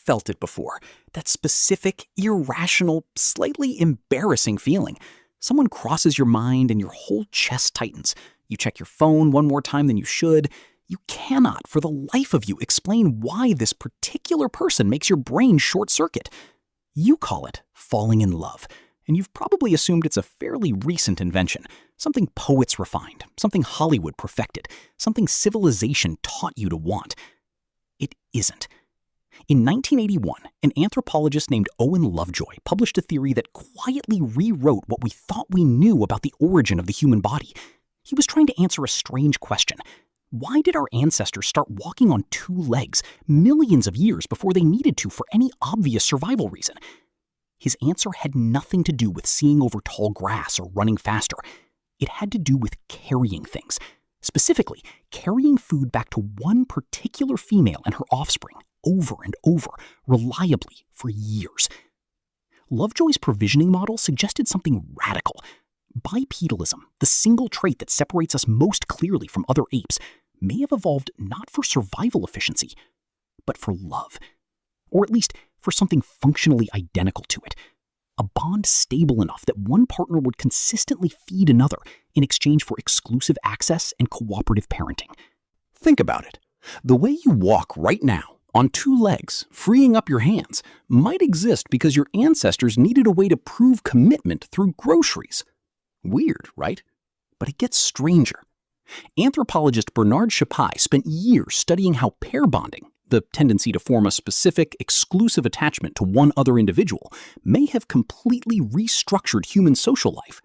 felt it before. That specific, irrational, slightly embarrassing feeling. Someone crosses your mind and your whole chest tightens. You check your phone one more time than you should. You cannot, for the life of you, explain why this particular person makes your brain short-circuit. You call it falling in love, and you've probably assumed it's a fairly recent invention, something poets refined, something Hollywood perfected, something civilization taught you to want. It isn't. In 1981, an anthropologist named Owen Lovejoy published a theory that quietly rewrote what we thought we knew about the origin of the human body. He was trying to answer a strange question. Why did our ancestors start walking on two legs millions of years before they needed to for any obvious survival reason? His answer had nothing to do with seeing over tall grass or running faster. It had to do with carrying things. Specifically, carrying food back to one particular female and her offspring over and over, reliably, for years. Lovejoy's provisioning model suggested something radical. Bipedalism, the single trait that separates us most clearly from other apes, may have evolved not for survival efficiency, but for love. Or at least for something functionally identical to it. A bond stable enough that one partner would consistently feed another in exchange for exclusive access and cooperative parenting. Think about it. The way you walk right now, on two legs, freeing up your hands, might exist because your ancestors needed a way to prove commitment through groceries. Weird, right? But it gets stranger. Anthropologist Bernard Chapai spent years studying how pair bonding, the tendency to form a specific, exclusive attachment to one other individual, may have completely restructured human social life.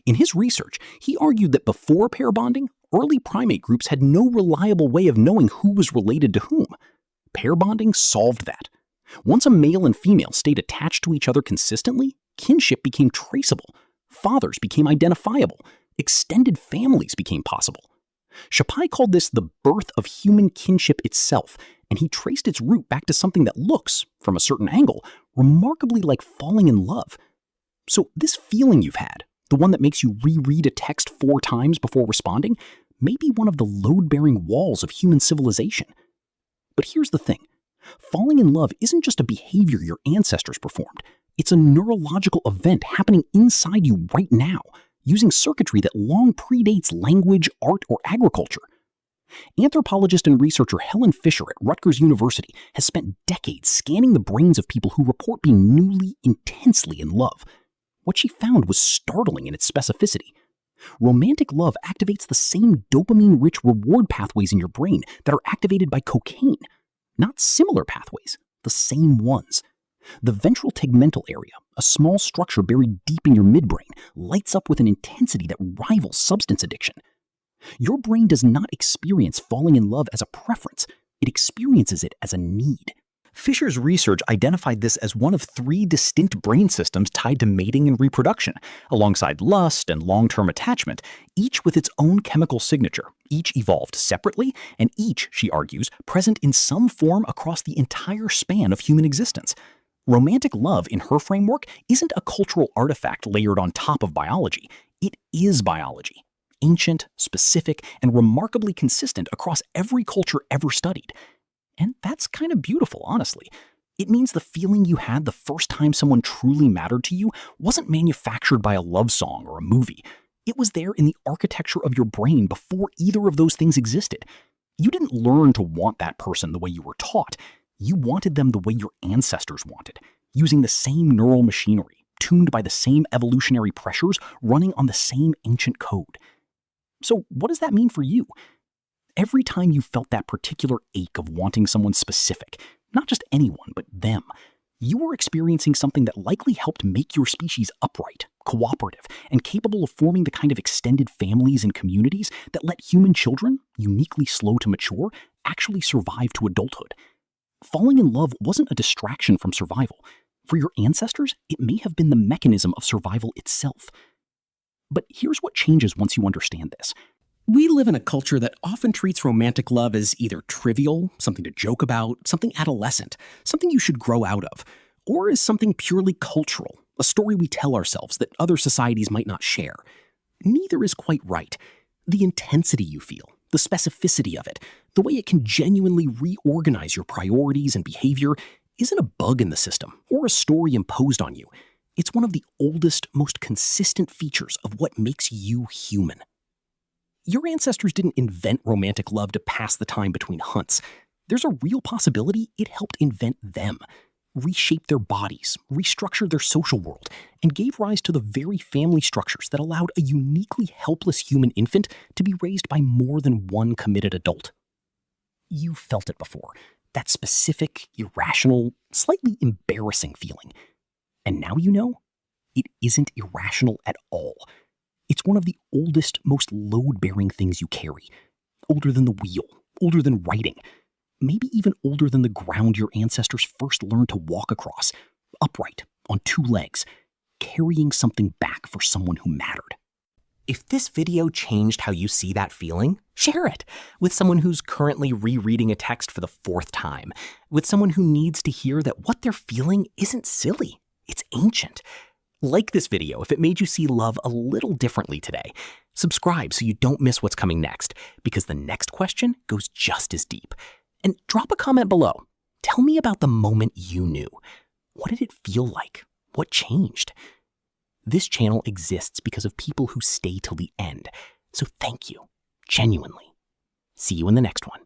In his research, he argued that before pair bonding, early primate groups had no reliable way of knowing who was related to whom. Pair bonding solved that. Once a male and female stayed attached to each other consistently, kinship became traceable. Fathers became identifiable. Extended families became possible. Chapai called this the birth of human kinship itself, and he traced its root back to something that looks, from a certain angle, remarkably like falling in love. So this feeling you've had, the one that makes you reread a text 4 times before responding, may be one of the load-bearing walls of human civilization. But here's the thing. Falling in love isn't just a behavior your ancestors performed. It's a neurological event happening inside you right now, using circuitry that long predates language, art, or agriculture. Anthropologist and researcher Helen Fisher at Rutgers University has spent decades scanning the brains of people who report being newly, intensely in love. What she found was startling in its specificity. Romantic love activates the same dopamine-rich reward pathways in your brain that are activated by cocaine. Not similar pathways, the same ones. The ventral tegmental area, a small structure buried deep in your midbrain, lights up with an intensity that rivals substance addiction. Your brain does not experience falling in love as a preference. It experiences it as a need. Fisher's research identified this as one of 3 distinct brain systems tied to mating and reproduction, alongside lust and long-term attachment, each with its own chemical signature, each evolved separately, and each, she argues, present in some form across the entire span of human existence. Romantic love, in her framework, isn't a cultural artifact layered on top of biology. It is biology. Ancient, specific, and remarkably consistent across every culture ever studied. And that's kind of beautiful, honestly. It means the feeling you had the first time someone truly mattered to you wasn't manufactured by a love song or a movie. It was there in the architecture of your brain before either of those things existed. You didn't learn to want that person the way you were taught. You wanted them the way your ancestors wanted, using the same neural machinery, tuned by the same evolutionary pressures, running on the same ancient code. So what does that mean for you? Every time you felt that particular ache of wanting someone specific, not just anyone, but them, you were experiencing something that likely helped make your species upright, cooperative, and capable of forming the kind of extended families and communities that let human children, uniquely slow to mature, actually survive to adulthood. Falling in love wasn't a distraction from survival. For your ancestors, it may have been the mechanism of survival itself. But here's what changes once you understand this. We live in a culture that often treats romantic love as either trivial, something to joke about, something adolescent, something you should grow out of, or as something purely cultural, a story we tell ourselves that other societies might not share. Neither is quite right. The intensity you feel, the specificity of it, the way it can genuinely reorganize your priorities and behavior, isn't a bug in the system or a story imposed on you. It's one of the oldest, most consistent features of what makes you human. Your ancestors didn't invent romantic love to pass the time between hunts. There's a real possibility it helped invent them, reshape their bodies, restructure their social world, and gave rise to the very family structures that allowed a uniquely helpless human infant to be raised by more than one committed adult. You felt it before, that specific, irrational, slightly embarrassing feeling. And now you know, it isn't irrational at all. It's one of the oldest, most load-bearing things you carry. Older than the wheel, older than writing, maybe even older than the ground your ancestors first learned to walk across, upright, on two legs, carrying something back for someone who mattered. If this video changed how you see that feeling, share it with someone who's currently rereading a text for the 4th time, with someone who needs to hear that what they're feeling isn't silly, it's ancient. Like this video if it made you see love a little differently today. Subscribe so you don't miss what's coming next, because the next question goes just as deep. And drop a comment below. Tell me about the moment you knew. What did it feel like? What changed? This channel exists because of people who stay till the end. So thank you, genuinely. See you in the next one.